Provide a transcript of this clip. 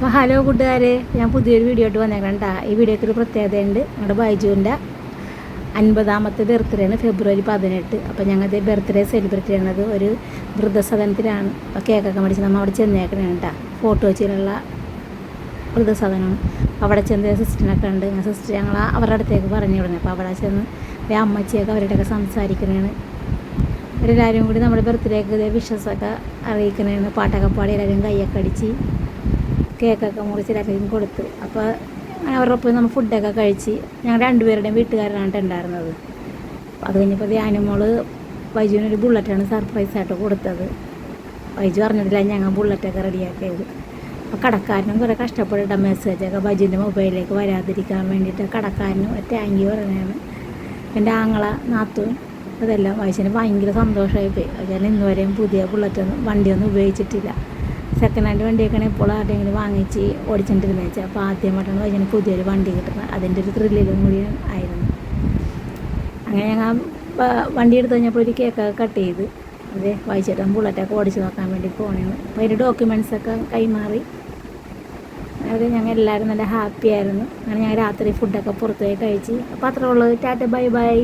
അപ്പോൾ ഹലോ കൂട്ടുകാരെ, ഞാൻ പുതിയൊരു വീഡിയോ ആയിട്ട് വന്നേക്കണം കേട്ടോ. ഈ വീഡിയോയ്ക്ക് ഒരു പ്രത്യേകതയുണ്ട്. ഞങ്ങളുടെ ബൈജുവിൻ്റെ 50ാമത്തെ ബർത്ത്ഡേ ആണ്, ഫെബ്രുവരി 18. അപ്പോൾ ഞങ്ങളുടെ ബർത്ത്ഡേ സെലിബ്രേറ്റ് ചെയ്യണത് ഒരു വൃദ്ധസദനത്തിലാണ്. അപ്പോൾ കേക്കൊക്കെ മേടിച്ച് നമ്മൾ അവിടെ ചെന്നേക്കണം കേട്ടോ. ഫോട്ടോ വെച്ചിട്ടുള്ള വൃദ്ധസദനമാണ്. അവിടെ ചെന്ന് സിസ്റ്ററിനൊക്കെ ഉണ്ട്. സിസ്റ്റർ ഞങ്ങൾ അവരുടെ അടുത്തേക്ക് പറഞ്ഞു വിടുന്നത്. അപ്പോൾ അവിടെ ചെന്ന് അമ്മച്ചിയൊക്കെ അവരുടെയൊക്കെ സംസാരിക്കണേണ്. അവരെല്ലാവരും കൂടി നമ്മുടെ ബർത്ത്ഡേക്ക് വിഷസൊക്കെ അറിയിക്കണേന്ന്. പാട്ടൊക്കെ പാടി എല്ലാവരും കൈയൊക്കെ അടിച്ച് കേക്കൊക്കെ മുറിച്ച് എല്ലാവരും കൊടുത്ത്. അപ്പോൾ അവരുടെ ഒപ്പം നമ്മൾ ഫുഡൊക്കെ കഴിച്ച് ഞങ്ങൾ രണ്ടുപേരുടെയും വീട്ടുകാരനായിട്ട് ഉണ്ടായിരുന്നത്. അത് കഴിഞ്ഞപ്പോൾ ധ്യാനമോള് ബൈജുവിനൊരു ബുള്ളറ്റാണ് സർപ്രൈസായിട്ട് കൊടുത്തത്. ബൈജു അറിഞ്ഞിട്ടില്ല ഞങ്ങൾ ബുള്ളറ്റൊക്കെ റെഡിയാക്കിയത്. അപ്പോൾ കടക്കാരനും കുറേ കഷ്ടപ്പെട്ടിട്ട മെസ്സേജൊക്കെ ബൈജുവിൻ്റെ മൊബൈലിലേക്ക് വരാതിരിക്കാൻ വേണ്ടിയിട്ട് കടക്കാരനും താങ്ക് യു പറയുന്നതാണ്. എൻ്റെ ആങ്ങള നാത്തൂൻ അതെല്ലാം ബൈജുവിന് ഭയങ്കര സന്തോഷമായി പോയി. ഞാൻ ഇന്നുവരെയും പുതിയ ബുള്ളറ്റൊന്നും വണ്ടിയൊന്നും ഉപയോഗിച്ചിട്ടില്ല. സെക്കൻഡ് ഹാൻഡ് വണ്ടിയൊക്കെയാണ് ഇപ്പോൾ ആരുടെയെങ്കിലും വാങ്ങിച്ച് ഓടിച്ചിട്ടിരുന്നത് വെച്ചാൽ. അപ്പോൾ ആദ്യമായിട്ടാണ് ബൈജുവിന് പുതിയൊരു വണ്ടി കിട്ടുന്നത്. അതിൻ്റെ ഒരു ത്രില്ലിലും കൂടി ആയിരുന്നു. അങ്ങനെ ഞങ്ങൾ വണ്ടി എടുത്ത് കഴിഞ്ഞപ്പോൾ ഒരു കേക്കൊക്കെ കട്ട് ചെയ്ത് അതെ ബൈജുവേട്ടൻ ബുള്ളറ്റൊക്കെ ഓടിച്ച് നോക്കാൻ വേണ്ടി പോകണേന്ന്. അപ്പോൾ അതിൻ്റെ ഡോക്യുമെൻറ്റ്സൊക്കെ കൈമാറി. അത് ഞങ്ങൾ എല്ലാവരും നല്ല ഹാപ്പി ആയിരുന്നു. അങ്ങനെ ഞങ്ങൾ രാത്രി ഫുഡൊക്കെ പുറത്തുപോയി കഴിച്ച്. അപ്പോൾ അത്രേ ഉള്ളൂ. Tata bye bye.